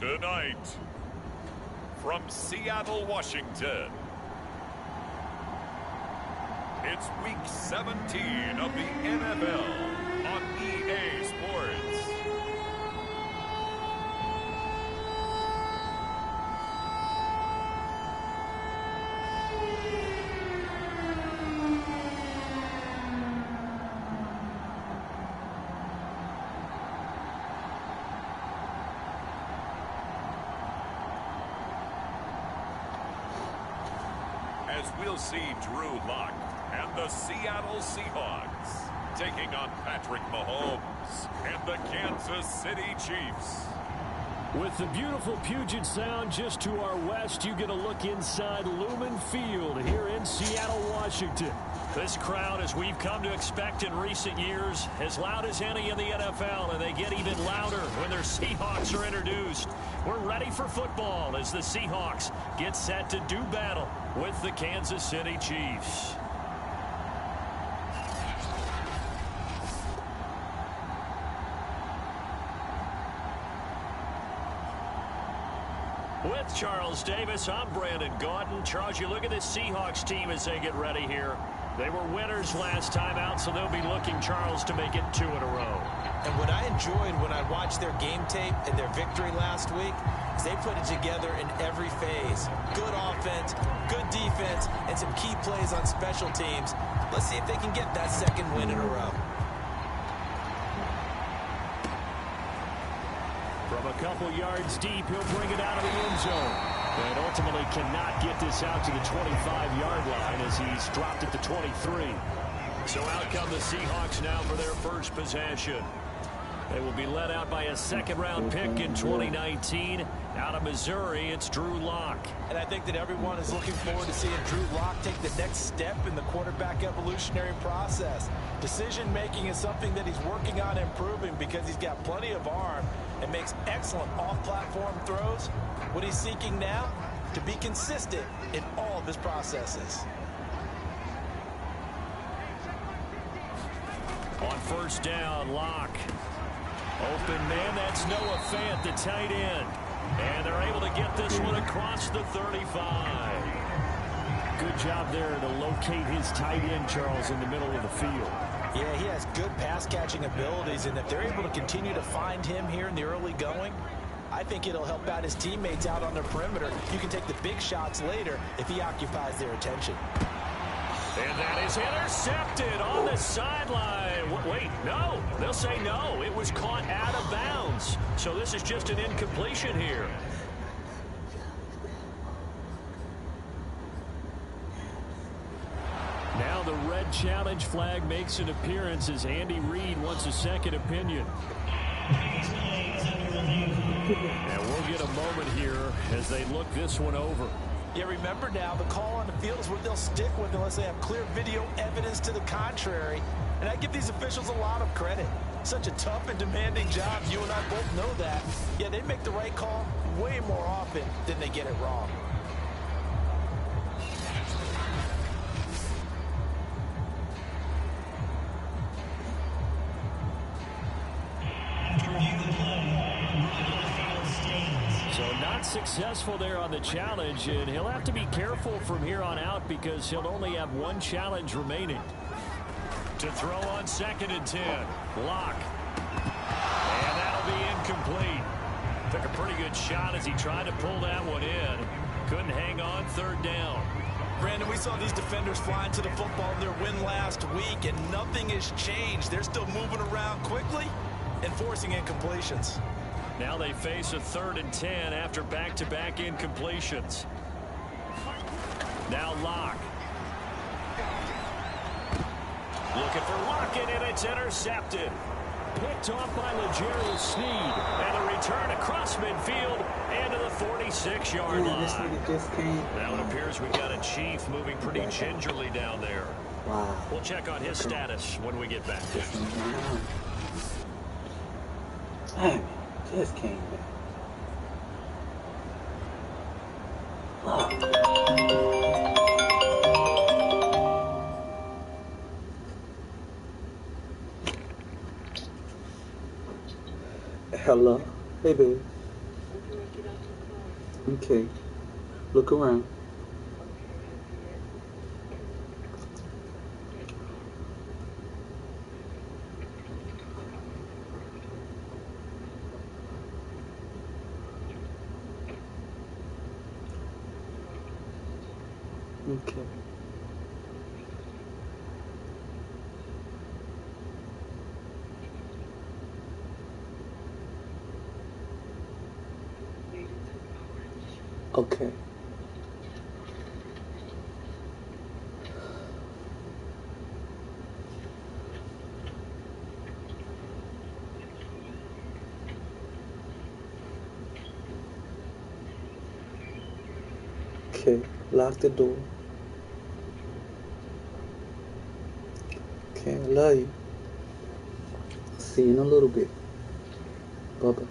Tonight, from Seattle, Washington, it's week 17 of the NFL on EA Sports. As we'll see Drew Lock and the Seattle Seahawks taking on Patrick Mahomes and the Kansas City Chiefs. With the beautiful Puget Sound just to our west, you get a look inside Lumen Field here in Seattle, Washington. This crowd, as we've come to expect in recent years, as loud as any in the NFL, and they get even louder when their Seahawks are introduced. We're ready for football as the Seahawks get set to do battle with the Kansas City Chiefs. With Charles Davis, I'm Brandon Gaudin. Charles, you look at this Seahawks team as they get ready here. They were winners last time out, so they'll be looking, Charles, to make it 2 in a row. And what I enjoyed when I watched their game tape and their victory last week is they put it together in every phase. Good offense, good defense, and some key plays on special teams. Let's see if they can get that second win in a row. From a couple yards deep, he'll bring it out of the end zone. And ultimately cannot get this out to the 25-yard line as he's dropped at the 23. So out come the Seahawks now for their first possession. They will be led out by a second-round pick in 2019. Out of Missouri, it's Drew Lock. And I think that everyone is looking forward to seeing Drew Lock take the next step in the quarterback evolutionary process. Decision-making is something that he's working on improving because he's got plenty of arm and makes excellent off-platform throws. What he's seeking now, to be consistent in all of his processes. On first down, Lock. Open man, that's Noah Fant, the tight end. And they're able to get this one across the 35. Good job there to locate his tight end, Charles, in the middle of the field. Yeah, he has good pass-catching abilities, and if they're able to continue to find him here in the early going, I think it'll help out his teammates out on their perimeter. You can take the big shots later if he occupies their attention. And that is intercepted on the sideline. Wait, no. They'll say no. It was caught out of bounds. So this is just an incompletion here. Now the red challenge flag makes an appearance as Andy Reid wants a second opinion. And we'll get a moment here as they look this one over. Yeah, remember now, the call on the field is what they'll stick with unless they have clear video evidence to the contrary. And I give these officials a lot of credit. Such a tough and demanding job. You and I both know that. Yeah, they make the right call way more often than they get it wrong. So not successful there on the challenge, and he'll have to be careful from here on out because he'll only have one challenge remaining. To throw on 2nd and 10. Lock. And that'll be incomplete. Took a pretty good shot as he tried to pull that one in. Couldn't hang on 3rd down. Brandon, we saw these defenders flying to the football in their win last week, and nothing has changed. They're still moving around quickly and forcing incompletions. Now they face a 3rd and 10 after back-to-back incompletions. Now Lock. Looking for Lockett, and it's intercepted. Picked off by Legere Sneed. And a return across midfield and to the 46-yard line. Now it appears we got a Chief moving pretty gingerly down there. Wow. We'll check on his status when we get back. Dang, just came back. Hello, hey baby. Okay. Look around. Okay. Okay. Okay. Lock the door. Okay, I love you. See you in a little bit. Bye-bye.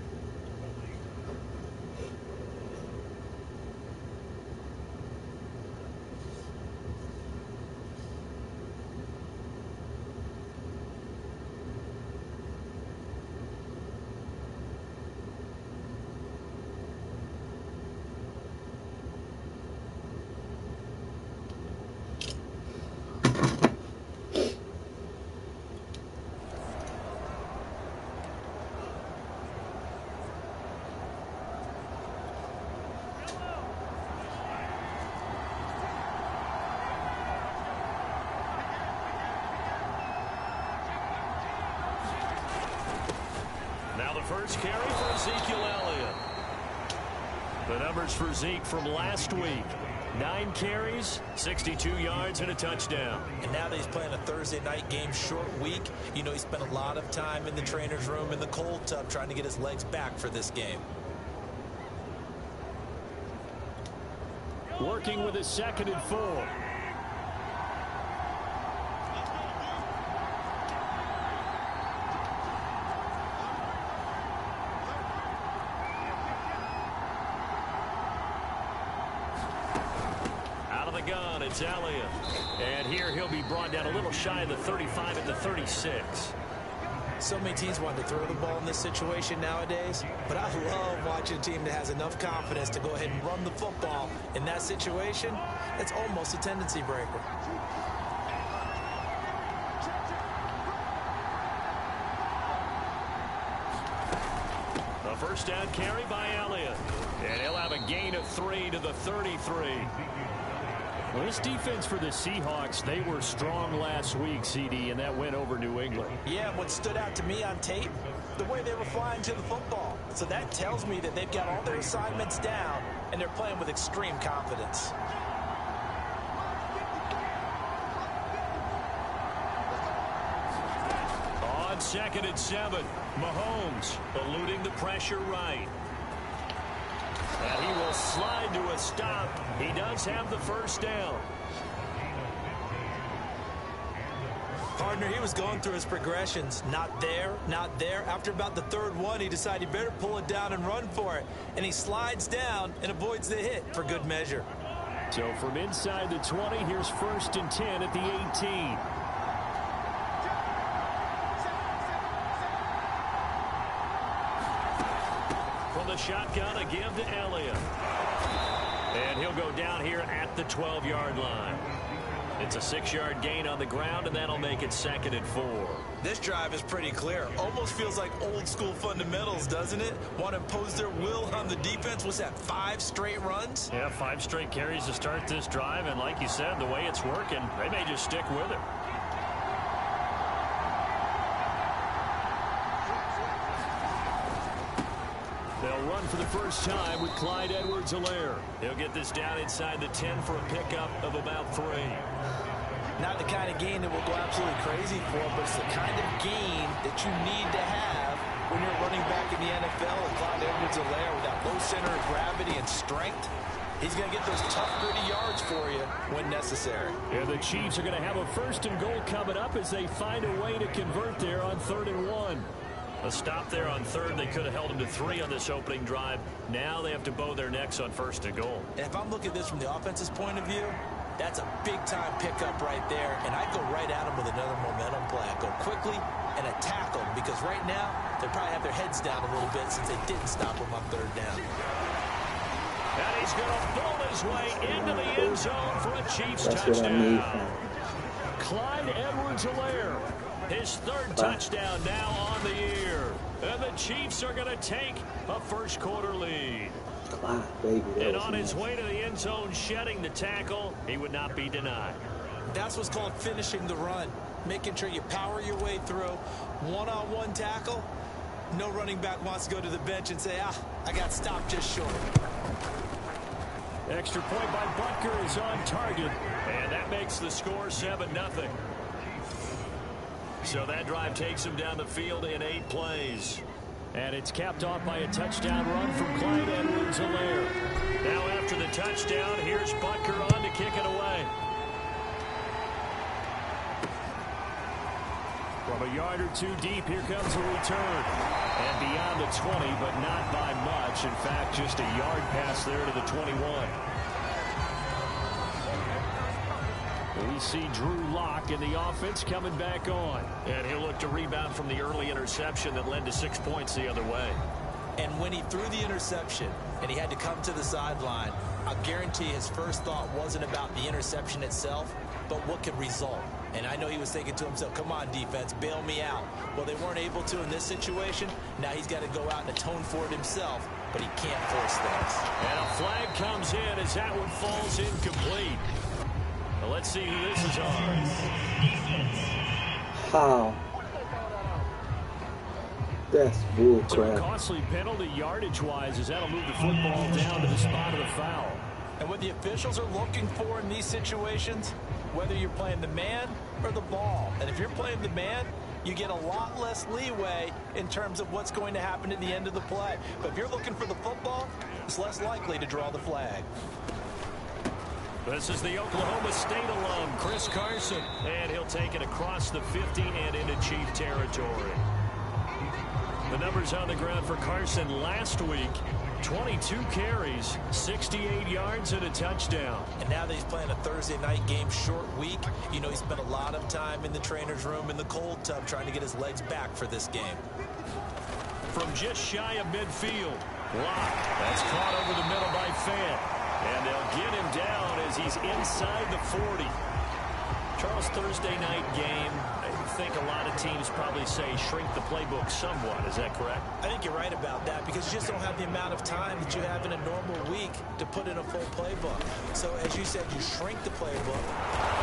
Now the first carry for Ezekiel Elliott. The numbers for Zeke from last week. 9 carries, 62 yards, and a touchdown. And now that he's playing a Thursday night game, short week, you know, he spent a lot of time in the trainer's room in the cold tub trying to get his legs back for this game. Working with his 2nd and 4. Gun, it's Elliott. And here he'll be brought down a little shy of the 35 at the 36. So many teams want to throw the ball in this situation nowadays, but I love watching a team that has enough confidence to go ahead and run the football. In that situation, it's almost a tendency breaker. A first down carry by Elliott. And he'll have a gain of 3 to the 33. Well, this defense for the Seahawks, they were strong last week, CD, and that went over New England. Yeah, what stood out to me on tape, the way they were flying to the football. So that tells me that they've got all their assignments down, and they're playing with extreme confidence. On 2nd and 7, Mahomes eluding the pressure right. And he will slide to a stop. He does have the first down. Partner, he was going through his progressions. Not there, not there. After about the 3rd one, he decided he better pull it down and run for it. And he slides down and avoids the hit for good measure. So from inside the 20, here's 1st and 10 at the 18. The shotgun, a give to Elliott. And he'll go down here at the 12-yard line. It's a 6-yard gain on the ground, and that'll make it 2nd and 4. This drive is pretty clear. Almost feels like old-school fundamentals, doesn't it? Want to impose their will on the defense. Was that 5 straight runs? Yeah, 5 straight carries to start this drive, and like you said, the way it's working, they may just stick with it. They'll run for the first time with Clyde Edwards-Helaire. He'll get this down inside the 10 for a pickup of about 3. Not the kind of gain that will go absolutely crazy for, but it's the kind of gain that you need to have when you're running back in the NFL. And Clyde Edwards-Helaire, with that low center of gravity and strength, he's going to get those tough, gritty yards for you when necessary. Yeah, the Chiefs are going to have a 1st and goal coming up as they find a way to convert there on 3rd and 1. A stop there on 3rd. They could have held them to 3 on this opening drive. Now they have to bow their necks on 1st and goal. And if I'm looking at this from the offense's point of view, that's a big-time pickup right there. And I go right at him with another momentum play. I go quickly and attack them because right now They probably have their heads down a little bit since they didn't stop him on third down. And he's going to pull his way into the end zone for a Chiefs touchdown. Clyde Edwards-Helaire, his third touchdown now on the year. And the Chiefs are going to take a first quarter lead. And on his way to the end zone, shedding the tackle, he would not be denied. That's what's called finishing the run. Making sure you power your way through. One-on-one tackle. No running back wants to go to the bench and say, I got stopped just short. Extra point by Butker is on target. And that makes the score 7-0. So that drive takes him down the field in 8 plays. And it's capped off by a touchdown run from Clyde Edwards-Helaire. Now after the touchdown, here's Butker on to kick it away. From a yard or two deep, here comes a return. And beyond the 20, but not by much. In fact, just a yard pass there to the 21. We see Drew Lock in the offense coming back on. And he'll look to rebound from the early interception that led to 6 points the other way. And when he threw the interception and he had to come to the sideline, I guarantee his first thought wasn't about the interception itself, but what could result. And I know he was thinking to himself, come on, defense, bail me out. Well, they weren't able to in this situation. Now he's got to go out and atone for it himself, but he can't force things. And a flag comes in as that one falls incomplete. Well, let's see who this is on. How? That's bullcrap. So a costly penalty yardage-wise as that'll move the football down to the spot of the foul. And what the officials are looking for in these situations, whether you're playing the man or the ball. And if you're playing the man, you get a lot less leeway in terms of what's going to happen at the end of the play. But if you're looking for the football, it's less likely to draw the flag. This is the Oklahoma State alum, Chris Carson. And he'll take it across the 50 and into Chief territory. The numbers on the ground for Carson last week. 22 carries, 68 yards, and a touchdown. And now that he's playing a Thursday night game, short week, you know he spent a lot of time in the trainer's room in the cold tub trying to get his legs back for this game. From just shy of midfield, Locke. That's caught over the middle by Fant. And they'll get him down as he's inside the 40. Charles, Thursday night game, I think a lot of teams probably say shrink the playbook somewhat. Is that correct? I think you're right about that because you just don't have the amount of time that you have in a normal week to put in a full playbook. So as you said, you shrink the playbook,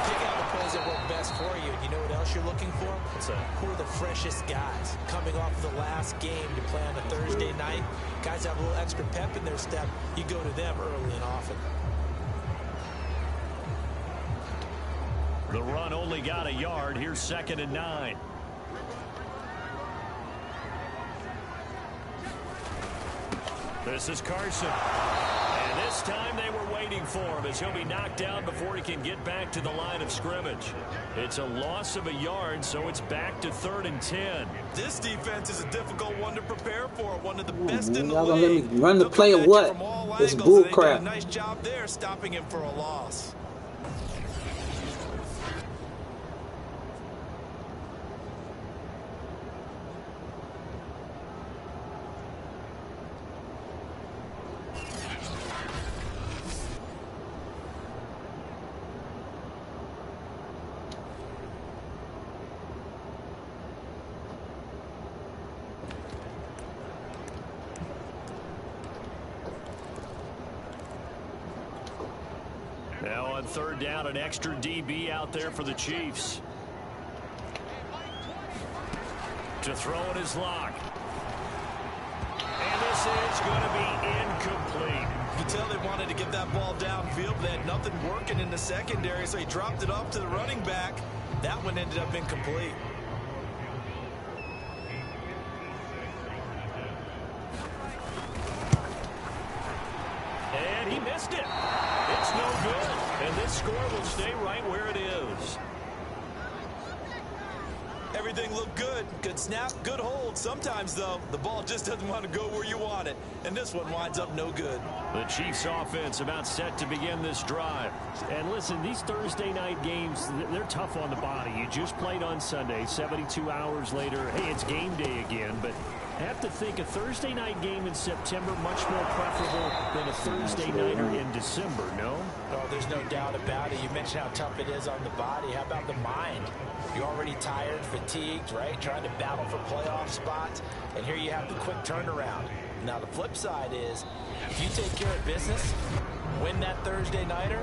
pick out the plays that work best for you. And you know what else you're looking for? What's that? Who are the freshest guys coming off the last game to play on a Thursday night? Guys have a little extra pep in their step. You go to them early and often. The run only got a yard. Here's 2nd and 9. This is Carson. And this time they were waiting for him as he'll be knocked down before he can get back to the line of scrimmage. It's a loss of a yard, so it's back to 3rd and 10. This defense is a difficult one to prepare for. One of the best in the y'all league. gonna let me run the play or what? It's bullcrap. Nice job there stopping him for a loss. Now on 3rd down, an extra DB out there for the Chiefs. To throw it is Locke. And this is going to be incomplete. You can tell they wanted to get that ball downfield, but they had nothing working in the secondary, so he dropped it off to the running back. That one ended up incomplete. And he missed it. It's no good. And this score will stay right where it is. Everything looked good. Good snap, good hold. Sometimes, though, the ball just doesn't want to go where you want it. And this one winds up no good. The Chiefs offense about set to begin this drive. And listen, these Thursday night games, they're tough on the body. You just played on Sunday, 72 hours later. Hey, it's game day again, but I have to think a Thursday night game in September much more preferable than a Thursday nighter in December, no? Oh, there's no doubt about it. You mentioned how tough it is on the body. How about the mind? You're already tired, fatigued, right? Trying to battle for playoff spots. And here you have the quick turnaround. Now, the flip side is, if you take care of business, win that Thursday nighter,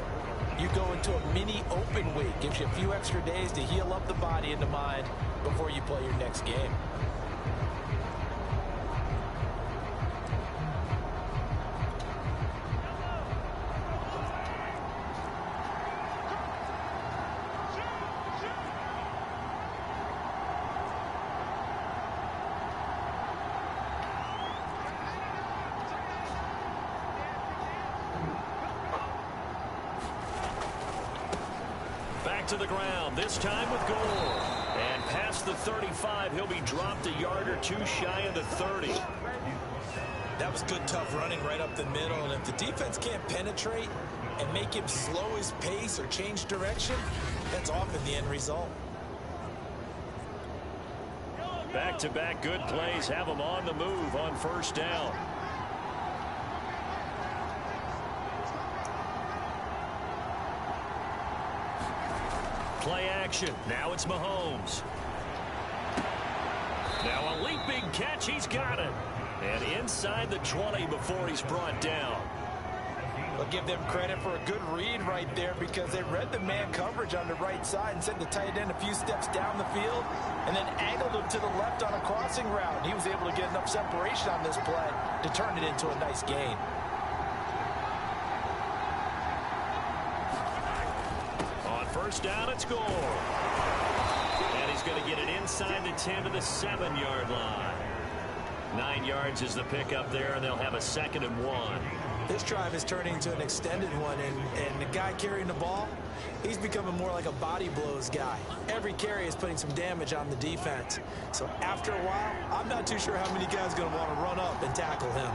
you go into a mini open week. Gives you a few extra days to heal up the body and the mind before you play your next game. To the ground, this time with goal. And past the 35, he'll be dropped a yard or two shy of the 30. That was good, tough running right up the middle. And if the defense can't penetrate and make him slow his pace or change direction, that's often the end result. Back-to-back good plays have him on the move on first down. Play action. Now it's Mahomes. Now a leaping catch. He's got it. And inside the 20 before he's brought down. I'll give them credit for a good read right there because they read the man coverage on the right side and sent the tight end a few steps down the field and then angled him to the left on a crossing route. He was able to get enough separation on this play to turn it into a nice gain. First down, it's goal. And he's going to get it inside the 10 to the 7-yard line. 9 yards is the pickup there, and they'll have a 2nd and 1. This drive is turning into an extended one, and the guy carrying the ball, he's becoming more like a body blows guy. Every carry is putting some damage on the defense. So after a while, I'm not too sure how many guys are going to want to run up and tackle him.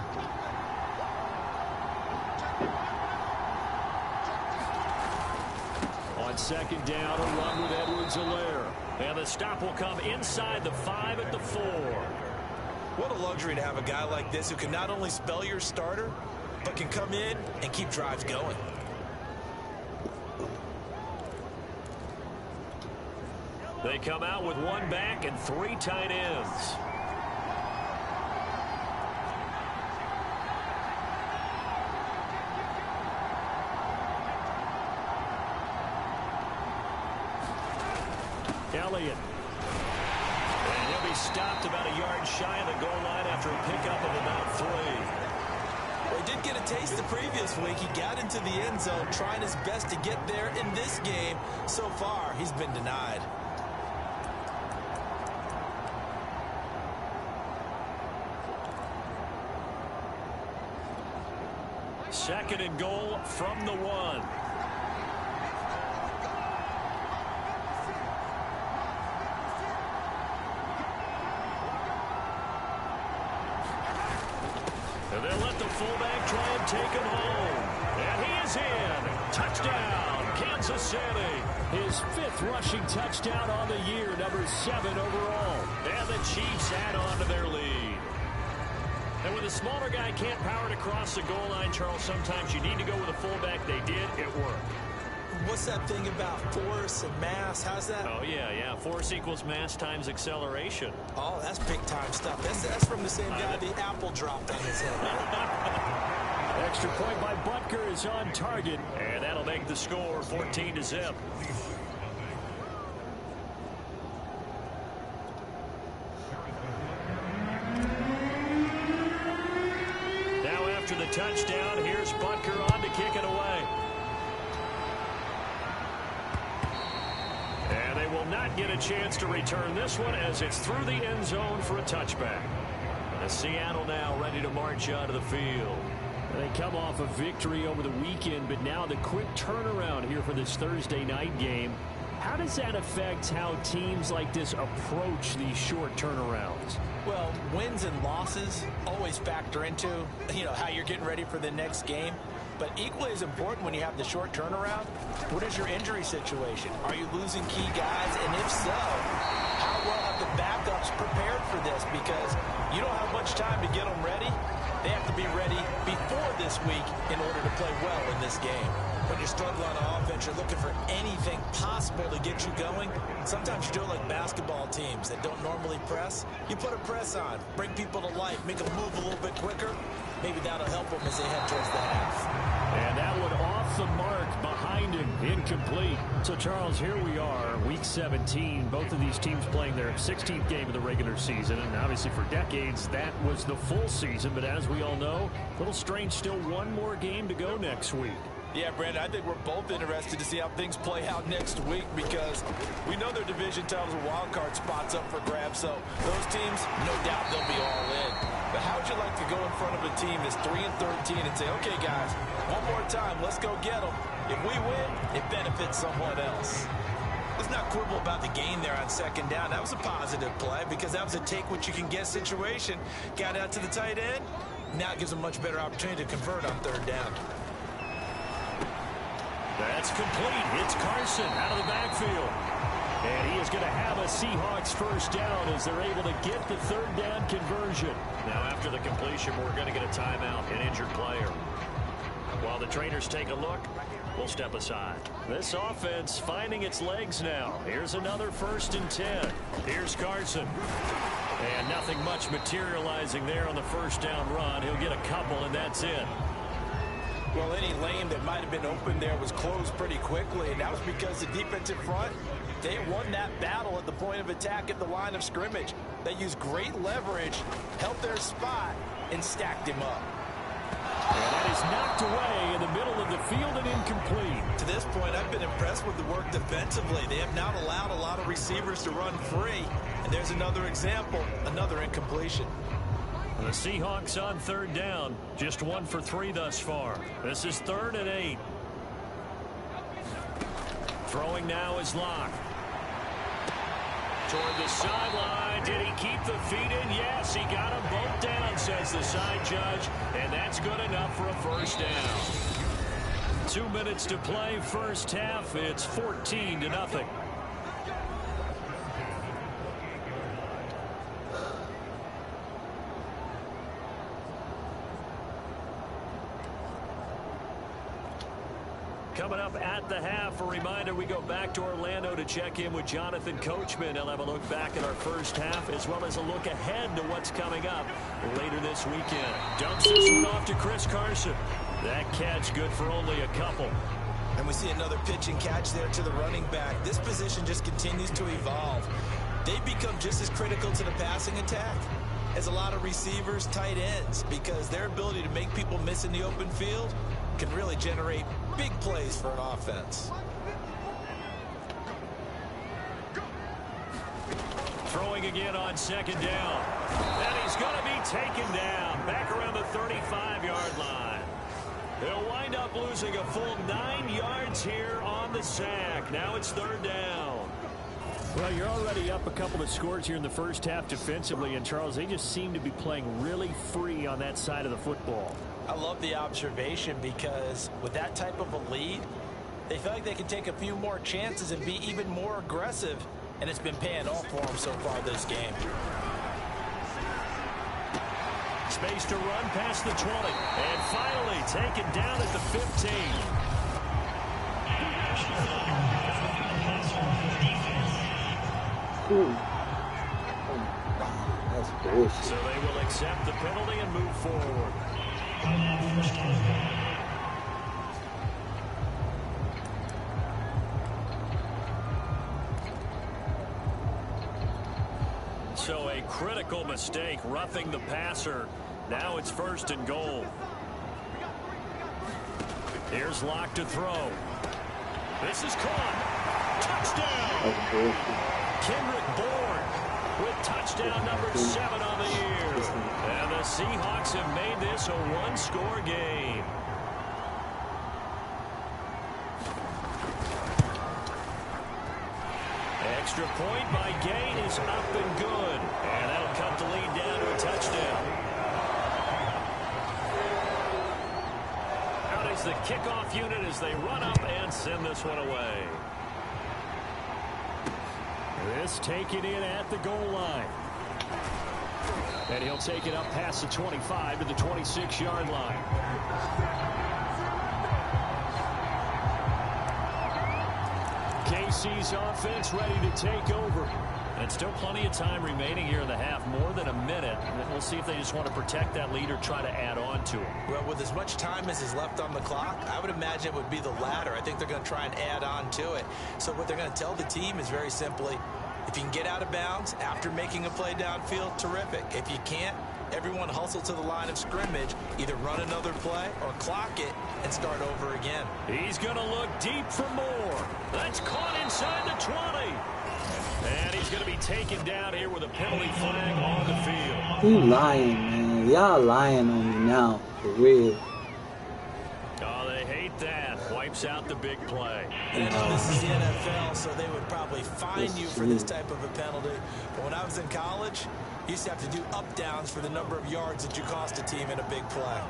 On 2nd down, a run with Edwards-Helaire. And the stop will come inside the 5 at the 4. What a luxury to have a guy like this who can not only spell your starter, but can come in and keep drives going. They come out with 1 back and 3 tight ends. Elliott. And he'll be stopped about a yard shy of the goal line after a pickup of about 3. Well, he did get a taste the previous week. He got into the end zone trying his best to get there in this game. So far, he's been denied. Second and goal from the 1. And they'll let the fullback try and take him home. And he is in. Touchdown, Kansas City. His 5th rushing touchdown on the year, number 7 overall. And the Chiefs add on to their lead. And when the smaller guy can't power it across the goal line, Charles, sometimes you need to go with a fullback. They did. It worked. What's that thing about force and mass? How's that? Oh, yeah. Force equals mass times acceleration. Oh, that's big-time stuff. That's from the same guy the apple dropped on his head. Extra point by Butker is on target, and that'll make the score 14-0. Now after the touchdown, here's Butker on to kick it away. And they will not get a chance to return this one as it's through the end zone for a touchback. And Seattle now ready to march onto the field. They come off a victory over the weekend, but now the quick turnaround here for this Thursday night game. How does that affect how teams like this approach these short turnarounds? Well, wins and losses always factor into, how you're getting ready for the next game. But equally as important when you have the short turnaround, what is your injury situation? Are you losing key guys? And if so, how well have the backups prepared for this because you don't have much time to get them ready. They have to be ready before this week in order to play well in this game. When you're struggling on offense, you're looking for anything possible to get you going. Sometimes you do it like basketball teams that don't normally press. You put a press on, bring people to life, make them move a little bit quicker. Maybe that'll help them as they head towards the half. And that one off the mark behind him, incomplete. So, Charles, here we are, Week 17. Both of these teams playing their 16th game of the regular season. And obviously for decades, that was the full season. But as we all know, a little strange, still one more game to go next week. Yeah, Brandon, I think we're both interested to see how things play out next week because we know their division titles are wild card spots up for grabs. So those teams, no doubt they'll be all in. But how would you like to go in front of a team that's 3-13 and say, okay, guys, one more time, let's go get them. If we win, it benefits someone else. Let's not quibble about the gain there on second down. That was a positive play because that was a take-what-you-can-get situation. Got out to the tight end. Now it gives them a much better opportunity to convert on third down. That's complete. It's Carson out of the backfield. And he is going to have a Seahawks first down as they're able to get the third down conversion. Now after the completion, we're going to get a timeout, an injured player. While the trainers take a look, we'll step aside. This offense finding its legs now. Here's another 1st and 10. Here's Carson. And nothing much materializing there on the first down run. He'll get a couple, and that's it. Well, any lane that might have been open there was closed pretty quickly, and that was because the defensive front, they won that battle at the point of attack at the line of scrimmage. They used great leverage, held their spot, and stacked him up. And that is knocked away in the middle of the field and incomplete. To this point, I've been impressed with the work defensively. They have not allowed a lot of receivers to run free. And there's another example, another incompletion. The Seahawks on third down, just 1 for 3 thus far. This is 3rd and 8. Throwing now is Locke. Toward the sideline. Did he keep the feet in? Yes, he got them both down, says the side judge. And that's good enough for a first down. 2 minutes to play first half. It's 14-0. Coming up at the half, a reminder, we go back to Orlando to check in with Jonathan Coachman. He'll have a look back at our first half as well as a look ahead to what's coming up later this weekend. Dumps this one off to Chris Carson. That catch good for only a couple. And we see another pitch and catch there to the running back. This position just continues to evolve. They become just as critical to the passing attack as a lot of receivers, tight ends, because their ability to make people miss in the open field can really generate big plays for an offense. Throwing again on second down. And he's going to be taken down back around the 35-yard line. They'll wind up losing a full 9 yards here on the sack. Now it's third down. Well, you're already up a couple of scores here in the first half defensively, and Charles, they just seem to be playing really free on that side of the football. I love the observation because with that type of a lead, they feel like they can take a few more chances and be even more aggressive, and it's been paying off for them so far this game. Space to run past the 20, and finally taken down at the 15. Ooh. That's bullshit. So they will accept the penalty and move forward. So a critical mistake, roughing the passer. Now it's 1st and goal. Here's Locke to throw. This is caught. Touchdown. Kendrick Bourne with touchdown number 7 on the year. And the Seahawks have made this a one-score game. Extra point by Gain is up and good. And that'll cut the lead down to a touchdown. Out is the kickoff unit as they run up and send this one away. This taken in at the goal line. And he'll take it up past the 25 to the 26-yard line. KC's offense ready to take over. And still plenty of time remaining here in the half, more than a minute. And we'll see if they just want to protect that lead or try to add on to it. Well, with as much time as is left on the clock, I would imagine it would be the latter. I think they're going to try and add on to it. So what they're going to tell the team is very simply, if you can get out of bounds after making a play downfield, terrific. If you can't, everyone hustle to the line of scrimmage, either run another play or clock it and start over again. He's going to look deep for more. That's caught inside the 20. And he's going to be taken down here with a penalty flag on the field. You lying, man. Y'all lying on me now, for real. Oh, they hate that. Wipes out the big play. And this is the NFL, so they would probably fine you for this type of a penalty. But when I was in college, you used to have to do up-downs for the number of yards that you cost a team in a big play.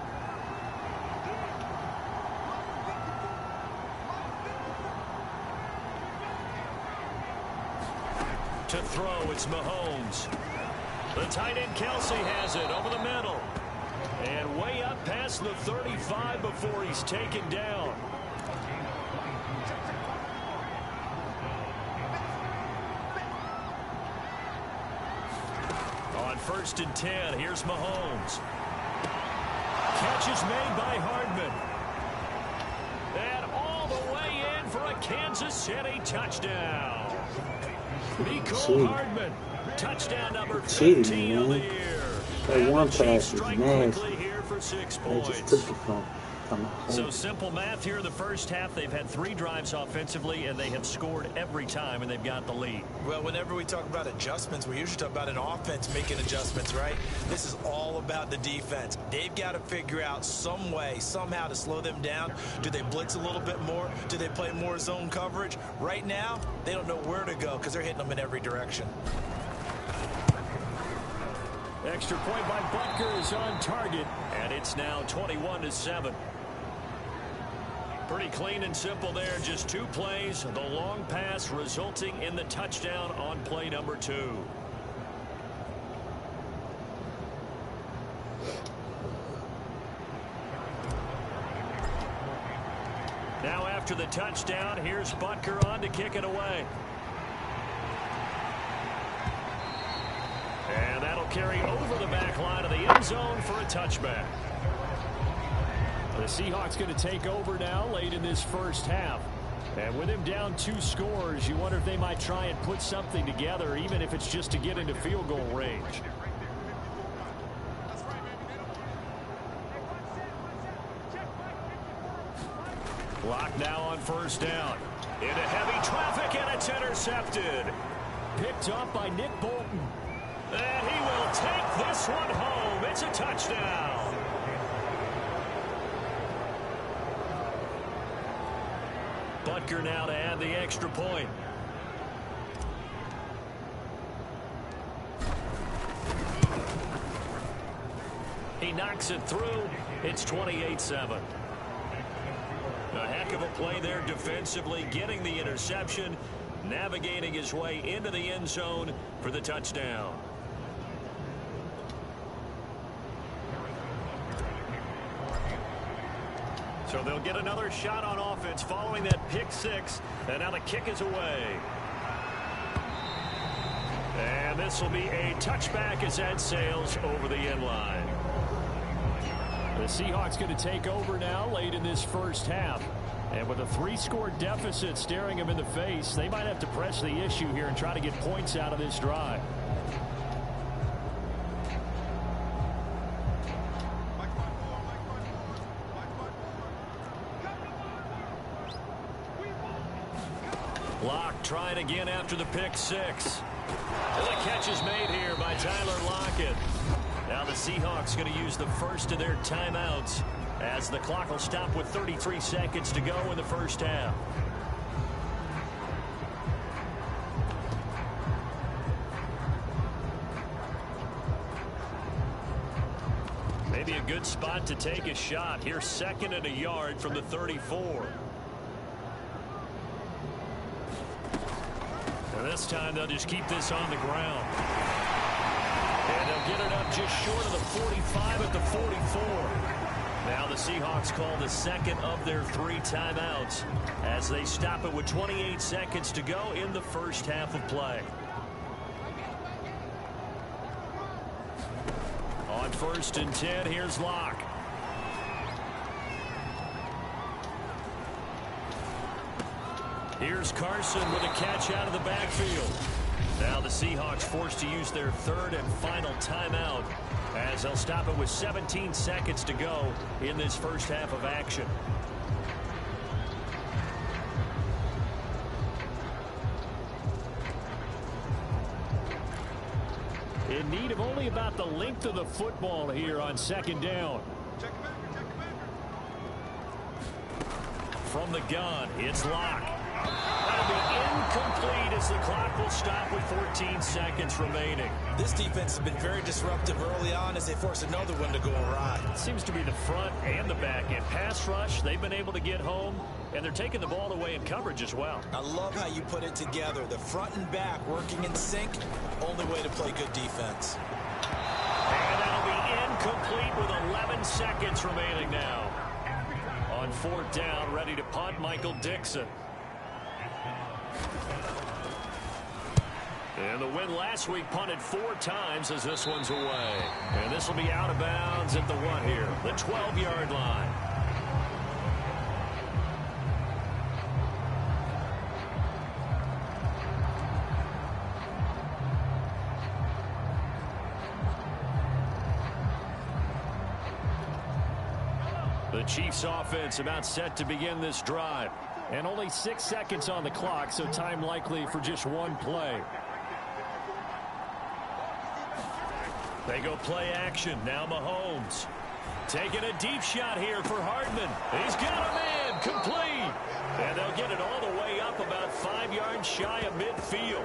To throw, it's Mahomes. The tight end Kelsey has it over the middle. And way up past the 35 before he's taken down. On 1st and 10, here's Mahomes. Catch is made by Hardman. And all the way in for a Kansas City touchdown. Nicole Hardman, touchdown number 15 of the year. That one pass is nasty. Here for 6 I points. just took it from So simple math here in the first half. They've had 3 drives offensively, and they have scored every time, and they've got the lead. Well, whenever we talk about adjustments, we usually talk about an offense making adjustments, right? This is all about the defense. They've got to figure out some way, somehow to slow them down. Do they blitz a little bit more? Do they play more zone coverage? Right now, they don't know where to go because they're hitting them in every direction. Extra point by Butker is on target, and it's now 21-7. Pretty clean and simple there. Just 2 plays. The long pass resulting in the touchdown on play number 2. Now after the touchdown, here's Butker on to kick it away. And that'll carry over the back line of the end zone for a touchback. The Seahawks going to take over now late in this first half. And with him down 2 scores, you wonder if they might try and put something together, even if it's just to get into field goal range. Clock now on 1st down. Into heavy traffic, and it's intercepted. Picked up by Nick Bolton. And he will take this one home. It's a touchdown. Butker now to add the extra point. He knocks it through. It's 28-7. A heck of a play there defensively, getting the interception, navigating his way into the end zone for the touchdown. So they'll get another shot on offense following that pick 6. And now the kick is away. And this will be a touchback as that sails over the end line. The Seahawks going to take over now late in this first half. And with a 3-score deficit staring them in the face, they might have to press the issue here and try to get points out of this drive. Lock trying again after the pick 6. And the catch is made here by Tyler Lockett. Now the Seahawks going to use the first of their timeouts as the clock will stop with 33 seconds to go in the first half. Maybe a good spot to take a shot. Here's 2nd and a yard from the 34. And this time they'll just keep this on the ground. get it up just short of the 45 at the 44. Now the Seahawks call the second of their 3 timeouts as they stop it with 28 seconds to go in the first half of play. On 1st and 10, here's Locke. Here's Carson with a catch out of the backfield. Now the Seahawks forced to use their 3rd and final timeout as they'll stop it with 17 seconds to go in this first half of action. In need of only about the length of the football here on 2nd down. From the gun, it's Locke. That'll be incomplete as the clock will stop with 14 seconds remaining. This defense has been very disruptive early on as they force another one to go awry. It seems to be the front and the back end. Pass rush, they've been able to get home, and they're taking the ball away in coverage as well. I love how you put it together. The front and back working in sync, only way to play good defense. And that'll be incomplete with 11 seconds remaining now. On 4th down, ready to punt, Michael Dixon. And the win last week punted 4 times as this one's away. And this will be out of bounds at the what here? The 12-yard line. The Chiefs offense about set to begin this drive. And only 6 seconds on the clock, so time likely for just one play. They go play action. Now Mahomes. Taking a deep shot here for Hardman. He's got him in. Complete. And they'll get it all the way up about 5 yards shy of midfield.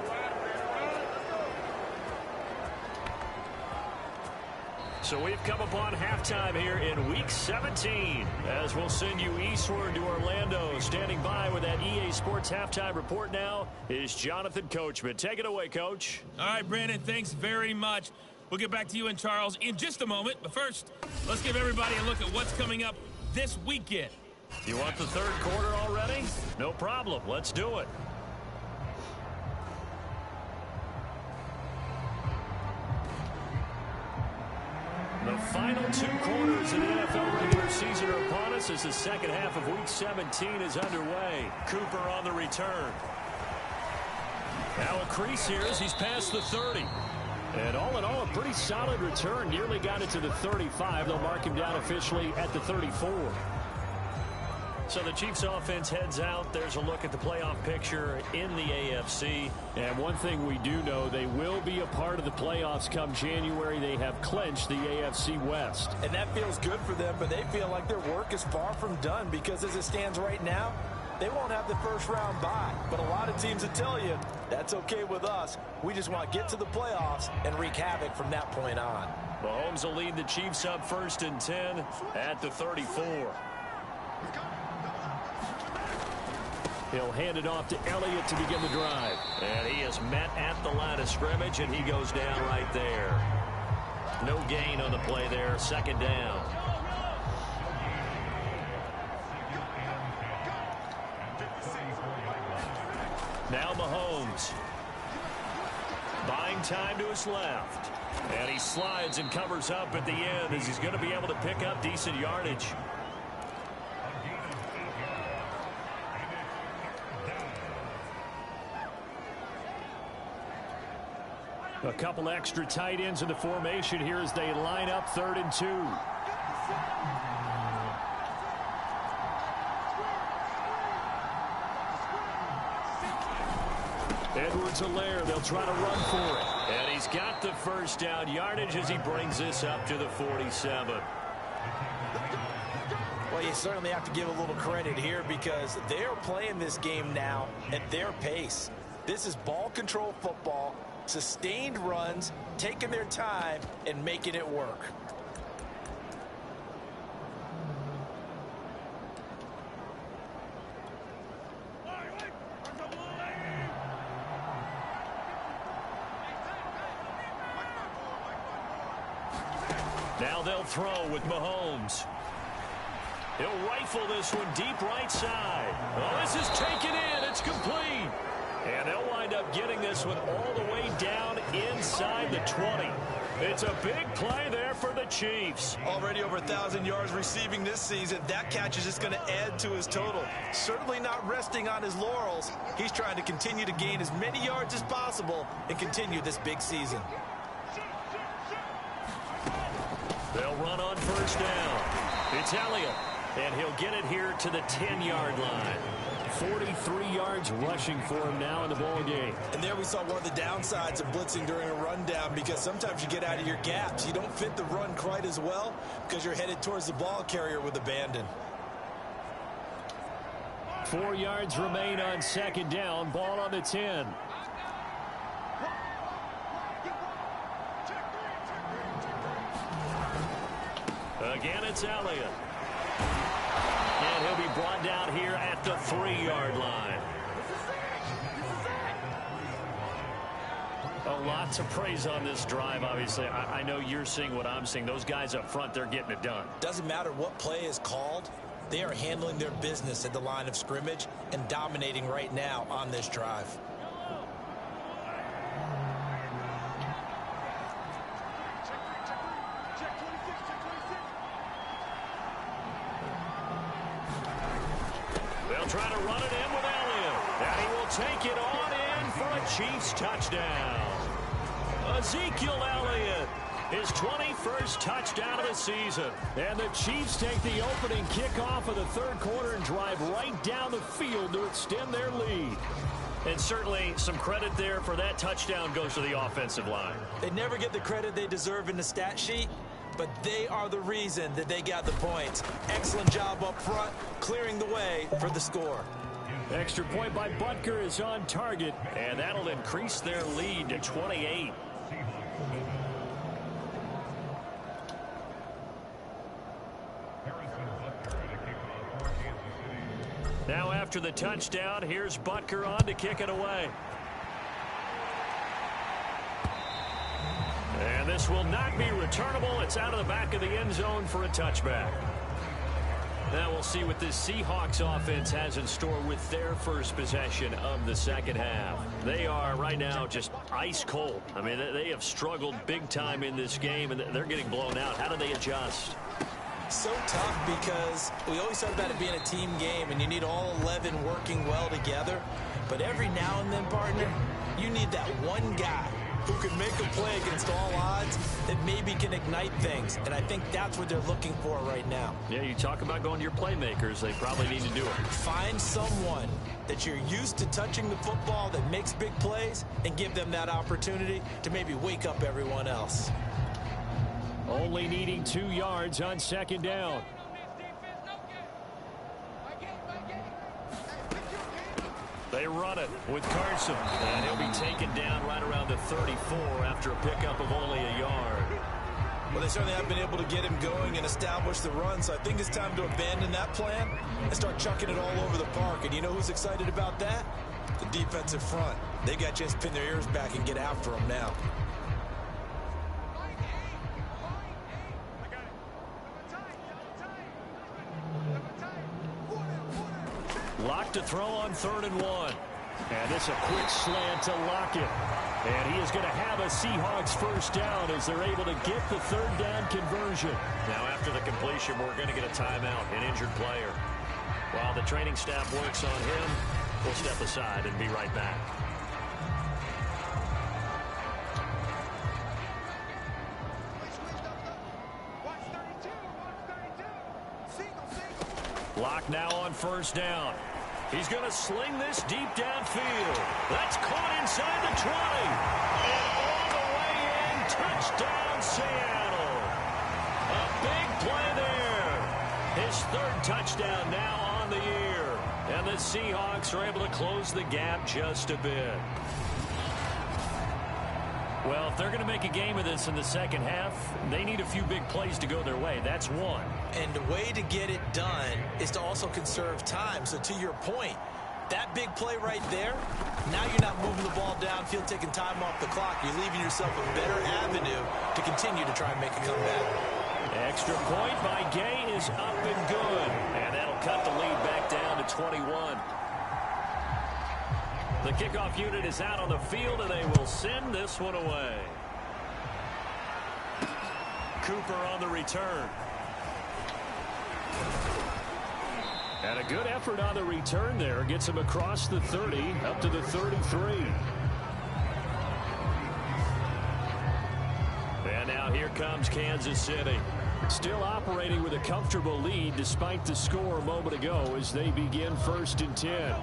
So we've come upon halftime here in Week 17 as we'll send you eastward to Orlando. Standing by with that EA Sports Halftime Report now is Jonathan Coachman. Take it away, Coach. All right, Brandon, thanks very much. We'll get back to you and Charles in just a moment. But first, let's give everybody a look at what's coming up this weekend. You want the 3rd quarter already? No problem. Let's do it. The final 2 quarters of the NFL regular season are upon us as the second half of Week 17 is underway. Cooper on the return. Now a crease here as he's past the 30. And all in all, a pretty solid return. Nearly got it to the 35. They'll mark him down officially at the 34. So the Chiefs offense heads out. There's a look at the playoff picture in the AFC. And one thing we do know, they will be a part of the playoffs come January. They have clinched the AFC West. And that feels good for them, but they feel like their work is far from done because as it stands right now, they won't have the 1st round bye. But a lot of teams will tell you, that's okay with us. We just want to get to the playoffs and wreak havoc from that point on. Mahomes will lead the Chiefs up 1st and 10 at the 34. He'll hand it off to Elliott to begin the drive. And he is met at the line of scrimmage, and he goes down right there. No gain on the play there. 2nd down. Now Mahomes. Buying time to his left. And he slides and covers up at the end as he's going to be able to pick up decent yardage. A couple extra tight ends in the formation here as they line up 3rd and 2. Edwards-Helaire, they'll try to run for it. And he's got the 1st down yardage as he brings this up to the 47. Well, you certainly have to give a little credit here because they're playing this game now at their pace. This is ball control football, sustained runs, taking their time, and making it work. Now they'll throw with Mahomes. He'll rifle this one deep right side. Oh, this is taken in. It's complete. And they'll wind up getting this one all the way down inside the 20. It's a big play there for the Chiefs. Already over 1,000 yards receiving this season. That catch is just going to add to his total. Certainly not resting on his laurels. He's trying to continue to gain as many yards as possible and continue this big season. They'll run on first down. It's Elliott, and he'll get it here to the 10-yard line. 43 yards rushing for him now in the ball game. And there we saw one of the downsides of blitzing during a rundown, because sometimes you get out of your gaps. You don't fit the run quite as well because you're headed towards the ball carrier with abandon. 4 yards remain on second down. Ball on the 10. Again, it's Elliott. And he'll be brought down here at the 3-yard line. Lots of praise on this drive, obviously. I know you're seeing what I'm seeing. Those guys up front, they're getting it done. Doesn't matter what play is called. They are handling their business at the line of scrimmage and dominating right now on this drive. They'll try to run it in with Elliott. And he will take it on in for a Chiefs touchdown. Ezekiel Elliott, his 21st touchdown of the season. And the Chiefs take the opening kickoff of the third quarter and drive right down the field to extend their lead. And certainly some credit there for that touchdown goes to the offensive line. They never get the credit they deserve in the stat sheet, but they are the reason that they got the points. Excellent job up front, clearing the way for the score. Extra point by Butker is on target, and that'll increase their lead to 28. Now after the touchdown, here's Butker on to kick it away. And this will not be returnable. It's out of the back of the end zone for a touchback. Now we'll see what this Seahawks offense has in store with their first possession of the second half. They are right now just ice cold. I mean, they have struggled big time in this game, and they're getting blown out. How do they adjust? So tough, because we always talk about it being a team game, and you need all 11 working well together. But every now and then, partner, you need that one guy who can make a play against all odds that maybe can ignite things. And I think that's what they're looking for right now. Yeah, you talk about going to your playmakers. They probably need to do it. Find someone that you're used to touching the football that makes big plays and give them that opportunity to maybe wake up everyone else. Only needing 2 yards on second down. They run it with Carson, and he'll be taken down right around the 34 after a pickup of only a yard. Well, they certainly have been able to get him going and establish the run, so I think it's time to abandon that plan and start chucking it all over the park. And you know who's excited about that? The defensive front. They got a chance to pin their ears back and get after him now. Lock to throw on 3rd and 1. And this a quick slant to Lockett. And he is going to have a Seahawks first down as they're able to get the 3rd down conversion. Now after the completion, we're going to get a timeout, an injured player. While the training staff works on him, we'll step aside and be right back. Lock now on first down. He's going to sling this deep downfield. That's caught inside the 20. And all the way in, touchdown Seattle. A big play there. His 3rd touchdown now on the year. And the Seahawks are able to close the gap just a bit. Well, if they're going to make a game of this in the second half, they need a few big plays to go their way. That's one. And the way to get it done is to also conserve time. So to your point, that big play right there, now you're not moving the ball downfield, taking time off the clock. You're leaving yourself a better avenue to continue to try and make a comeback. Extra point by Gay is up and good. And that'll cut the lead back down to 21. The kickoff unit is out on the field, and they will send this one away. Cooper on the return. And a good effort on the return there. Gets him across the 30, up to the 33. And now here comes Kansas City. Still operating with a comfortable lead despite the score a moment ago as they begin 1st and 10.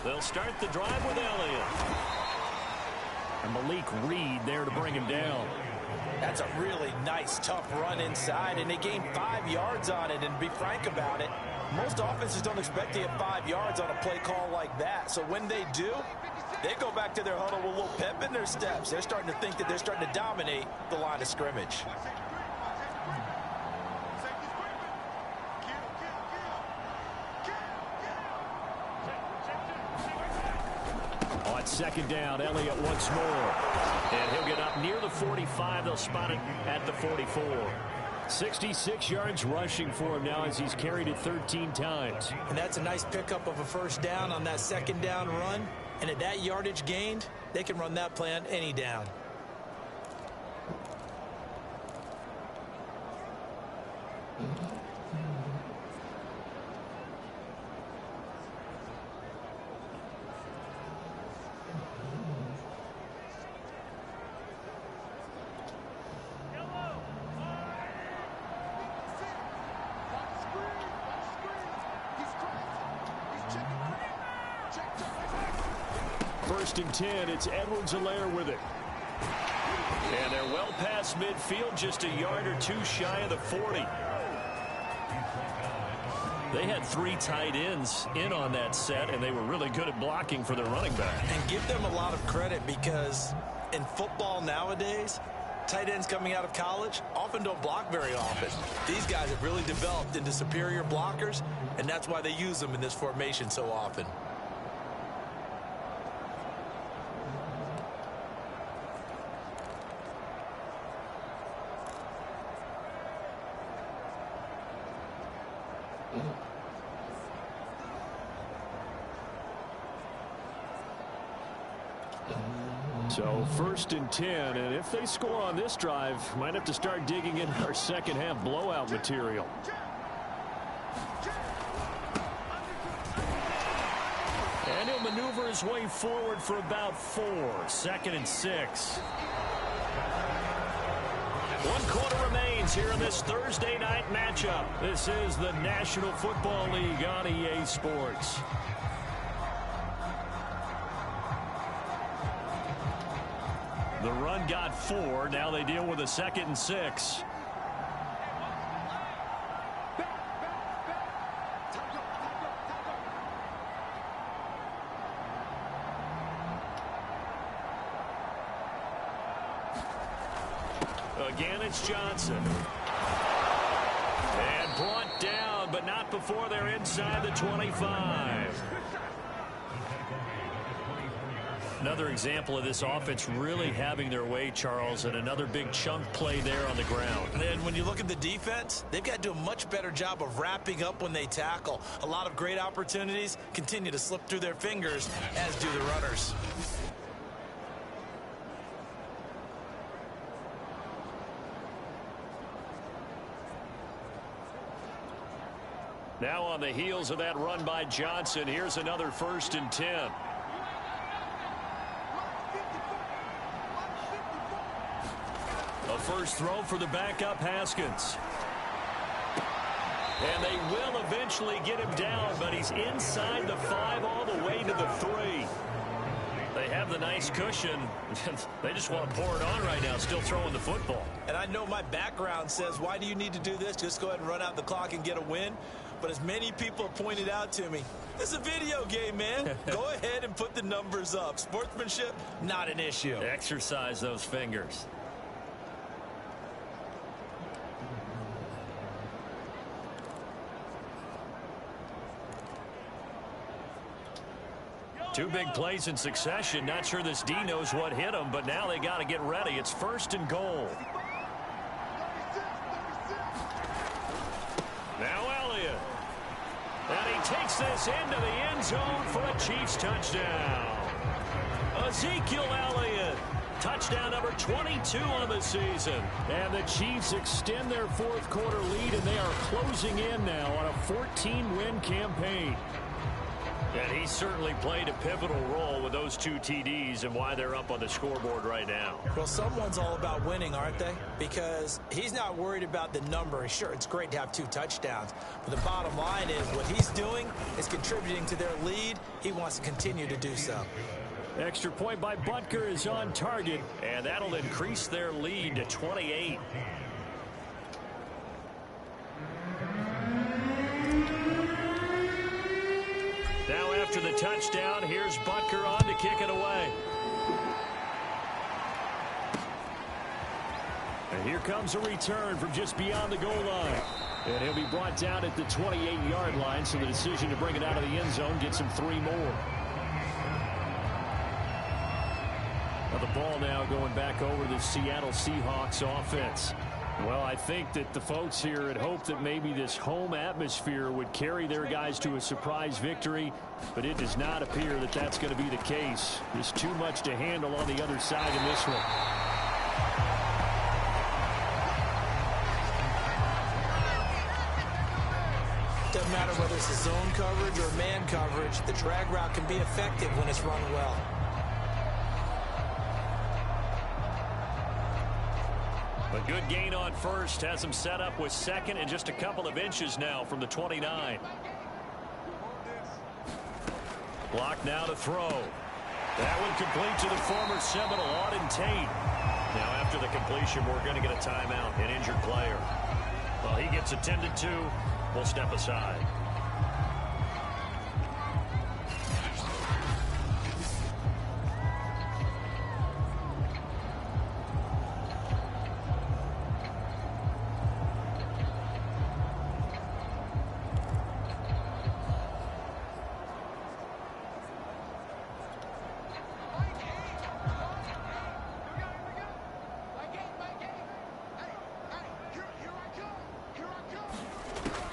They'll start the drive with Elliott. And Malik Reed there to bring him down. That's a really nice, tough run inside, and they gained 5 yards on it. And to be frank about it, most offenses don't expect to get 5 yards on a play call like that. So when they do, they go back to their huddle with a little pep in their steps. They're starting to think that they're starting to dominate the line of scrimmage. On 2nd down, Elliott once more. And he'll get up near the 45. They'll spot it at the 44. 66 yards rushing for him now as he's carried it 13 times. And that's a nice pickup of a 1st down on that 2nd down run. And at that yardage gained, they can run that play on any down. First and 10, it's Edwards-Helaire with it. And they're well past midfield, just a yard or 2 shy of the 40. They had 3 tight ends in on that set, and they were really good at blocking for their running back. And give them a lot of credit because in football nowadays, tight ends coming out of college often don't block very often. These guys have really developed into superior blockers, and that's why they use them in this formation so often. So 1st and 10, and if they score on this drive, might have to start digging in our second half blowout material. And he'll maneuver his way forward for about 4. 2nd and 6. 1 quarter remains here in this Thursday night matchup. This is the National Football League on EA Sports. The run got 4. Now they deal with a 2nd and 6. Again, it's Johnson. And brought down, but not before they're inside the 25. Another example of this offense really having their way, Charles, and another big chunk play there on the ground. And when you look at the defense, they've got to do a much better job of wrapping up when they tackle. A lot of great opportunities continue to slip through their fingers, as do the runners. Now on the heels of that run by Johnson, here's another 1st and 10. A first throw for the backup Haskins. And they will eventually get him down, but he's inside the 5 all the way to the 3. They have the nice cushion. They just want to pour it on right now, still throwing the football. And I know my background says, why do you need to do this? Just go ahead and run out the clock and get a win. But as many people have pointed out to me, this is a video game, man. Go ahead and put the numbers up. Sportsmanship, not an issue. Exercise those fingers. Two big plays in succession. Not sure this D knows what hit him, but now they got to get ready. It's 1st and goal. Now Elliott. And he takes this into the end zone for a Chiefs touchdown. Ezekiel Elliott. Touchdown number 22 on the season. And the Chiefs extend their 4th quarter lead, and they are closing in now on a 14-win campaign. And he certainly played a pivotal role with those 2 TDs and why they're up on the scoreboard right now. Well, someone's all about winning, aren't they? Because he's not worried about the number. Sure, it's great to have 2 touchdowns. But the bottom line is what he's doing is contributing to their lead. He wants to continue to do so. Extra point by Butker is on target. And that'll increase their lead to 28. Now after the touchdown, here's Butker on to kick it away. And here comes a return from just beyond the goal line. And he'll be brought down at the 28-yard line, so the decision to bring it out of the end zone gets him 3 more. Now the ball now going back over to the Seattle Seahawks offense. Well, I think that the folks here had hoped that maybe this home atmosphere would carry their guys to a surprise victory, but it does not appear that that's going to be the case. There's too much to handle on the other side in this one. Doesn't matter whether it's a zone coverage or man coverage, the drag route can be effective when it's run well. A good gain on first has him set up with 2nd and just a couple of inches now from the 29. Block now to throw. That one complete to the former Seminole, Auden Tate. Now after the completion, we're going to get a timeout, an injured player. Well, he gets attended to. We'll step aside.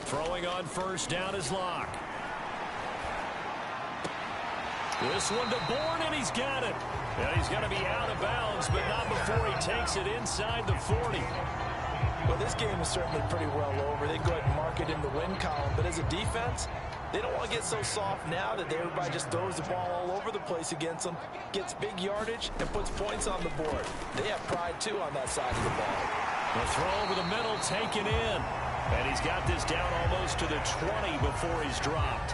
Throwing on first down is Locke. This one to Bourne, and he's got it. And he's going to be out of bounds, but not before he takes it inside the 40. Well, this game is certainly pretty well over. They go ahead and mark it in the win column. But as a defense, they don't want to get so soft now that everybody just throws the ball all over the place against them, gets big yardage, and puts points on the board. They have pride, too, on that side of the ball. The throw over the middle taken in. And he's got this down almost to the 20 before he's dropped.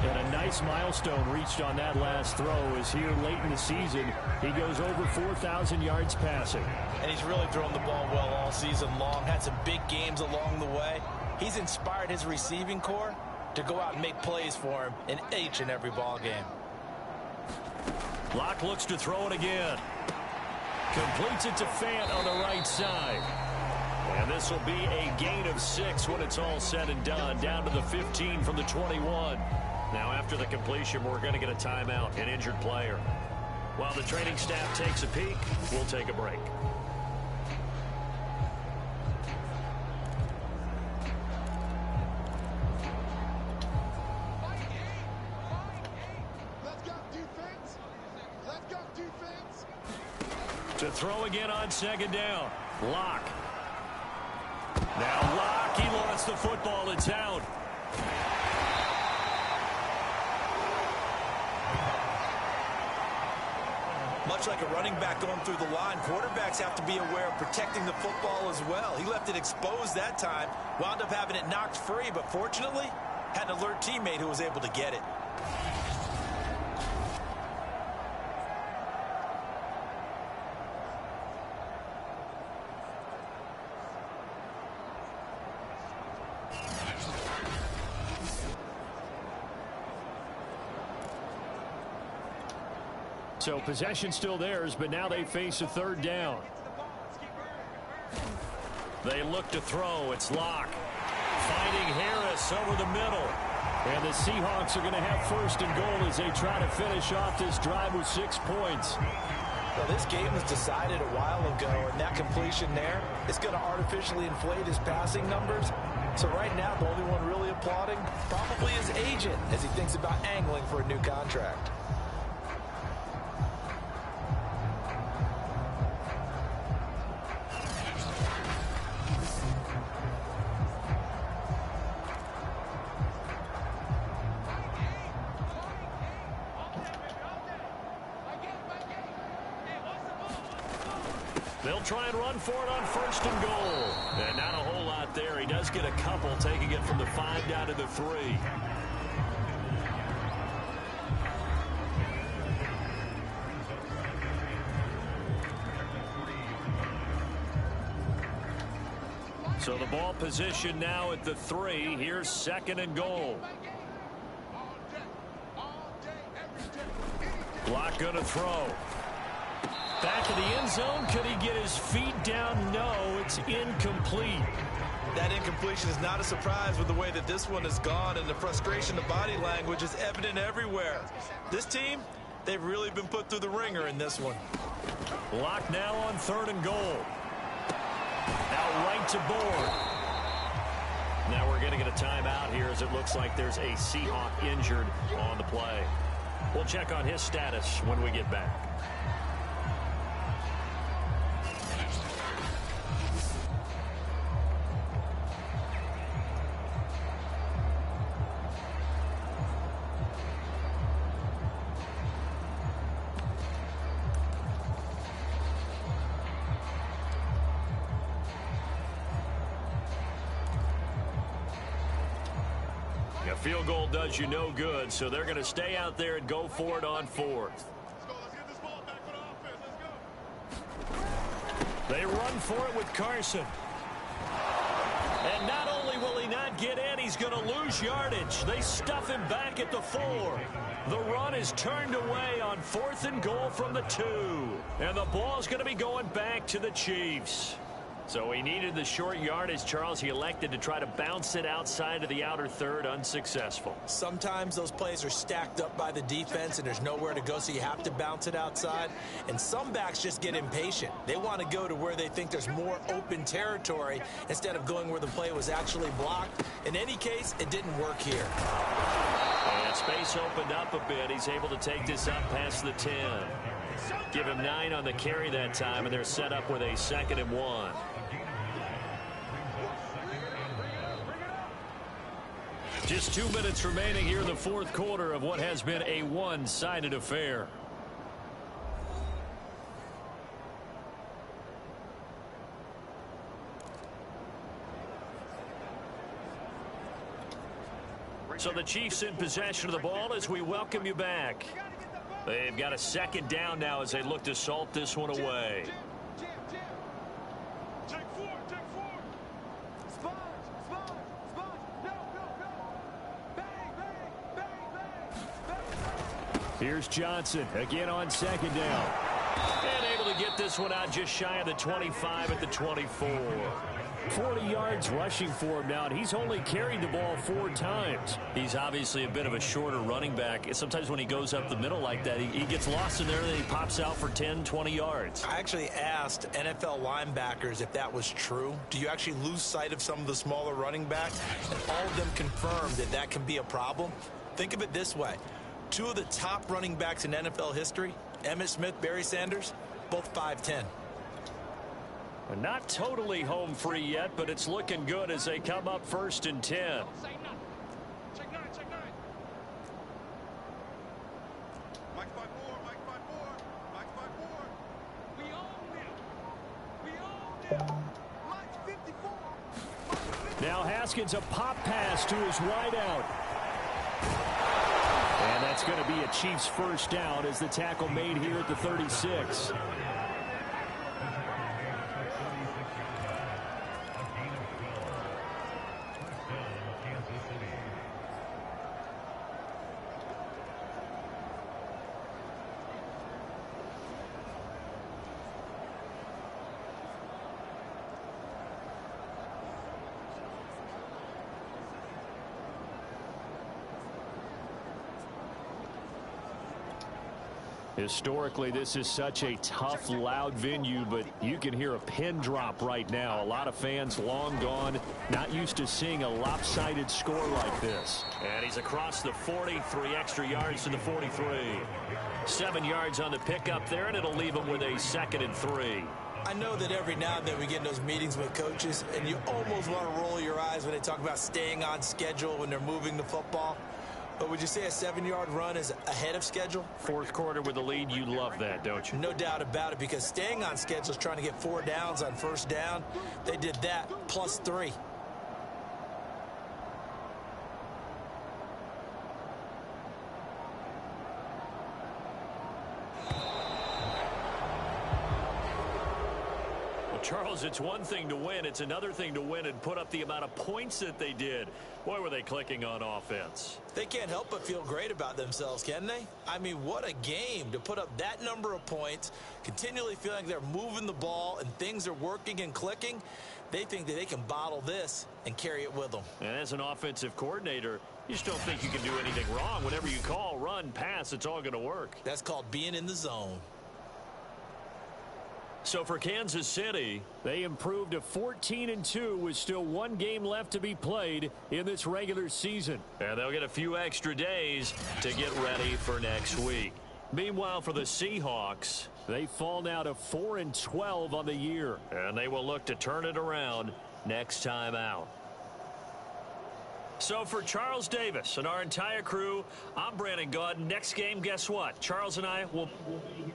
And a nice milestone reached on that last throw as here late in the season, he goes over 4,000 yards passing. And he's really thrown the ball well all season long, had some big games along the way. He's inspired his receiving corps to go out and make plays for him in each and every ball game. Locke looks to throw it again. Completes it to Fant on the right side. And this will be a gain of 6 when it's all said and done, down to the 15 from the 21. Now after the completion, we're going to get a timeout, an injured player. While the training staff takes a peek, we'll take a break. To throw again on 2nd down. Locke. Now Locke, he lost the football. It's out. Much like a running back going through the line, quarterbacks have to be aware of protecting the football as well. He left it exposed that time, wound up having it knocked free, but fortunately, had an alert teammate who was able to get it. So possession still theirs, but now they face a 3rd down. They look to throw. It's Locke. Finding Harris over the middle. And the Seahawks are going to have first and goal as they try to finish off this drive with 6 points. Well, this game was decided a while ago, and that completion there is going to artificially inflate his passing numbers. So right now, the only one really applauding probably his agent as he thinks about angling for a new contract. They'll try and run for it on first and goal. And not a whole lot there. He does get a couple, taking it from the 5 down to the 3. So the ball position now at the 3. Here's second and goal. Block going to throw. Back of the end zone. Could he get his feet down? No, it's incomplete. That incompletion is not a surprise with the way that this one has gone, and the frustration of body language is evident everywhere. This team, they've really been put through the ringer in this one. Lock now on third and goal. Now right to board. Now we're going to get a timeout here as it looks like there's a Seahawk injured on the play. We'll check on his status when we get back. A field goal does you no good, so they're going to stay out there and go for it on 4th. They run for it with Carson. And not only will he not get in, he's going to lose yardage. They stuff him back at the 4. The run is turned away on 4th and goal from the 2. And the ball's going to be going back to the Chiefs. So he needed the short yardage, Charles. He elected to try to bounce it outside of the outer third, unsuccessful. Sometimes those plays are stacked up by the defense and there's nowhere to go, so you have to bounce it outside. And some backs just get impatient. They want to go to where they think there's more open territory instead of going where the play was actually blocked. In any case, it didn't work here. And space opened up a bit. He's able to take this up past the 10. Give him 9 on the carry that time, and they're set up with a 2nd and 1. Just 2 minutes remaining here in the 4th quarter of what has been a one-sided affair. So the Chiefs in possession of the ball as we welcome you back. They've got a 2nd down now as they look to salt this one away. Here's Johnson again on 2nd down. And able to get this one out just shy of the 25 at the 24. 40 yards rushing for him now, and he's only carried the ball 4 times. He's obviously a bit of a shorter running back. Sometimes when he goes up the middle like that, he gets lost in there, and then he pops out for 10, 20 yards. I actually asked NFL linebackers if that was true. Do you actually lose sight of some of the smaller running backs? And all of them confirmed that that can be a problem. Think of it this way. 2 of the top running backs in NFL history, Emmitt Smith, Barry Sanders, both 5'10". Not totally home free yet, but it's looking good as they come up 1st and 10. Now Haskins, a pop pass to his wideout. And that's going to be a Chiefs 1st down as the tackle made here at the 36. Historically, this is such a tough, loud venue, but you can hear a pin drop right now. A lot of fans long gone, not used to seeing a lopsided score like this. And he's across the 40, 3 extra yards to the 43. 7 yards on the pickup there, and it'll leave him with a 2nd and 3. I know that every now and then we get in those meetings with coaches, and you almost want to roll your eyes when they talk about staying on schedule when they're moving the football. But would you say a 7-yard run is ahead of schedule? Fourth quarter with the lead, you love that, don't you? No doubt about it, because staying on schedule is trying to get 4 downs on first down. They did that plus 3. Charles, it's one thing to win. It's another thing to win and put up the amount of points that they did. Boy, were they clicking on offense. They can't help but feel great about themselves, can they? I mean, what a game to put up that number of points, continually feeling like they're moving the ball and things are working and clicking. They think that they can bottle this and carry it with them. And as an offensive coordinator, you just don't think you can do anything wrong. Whenever you call, run, pass, it's all going to work. That's called being in the zone. So for Kansas City, they improved to 14-2 with still 1 game left to be played in this regular season. And they'll get a few extra days to get ready for next week. Meanwhile, for the Seahawks, they fall now to 4-12 on the year. And they will look to turn it around next time out. So for Charles Davis and our entire crew, I'm Brandon Gaudin. Next game, guess what? Charles and I will be here.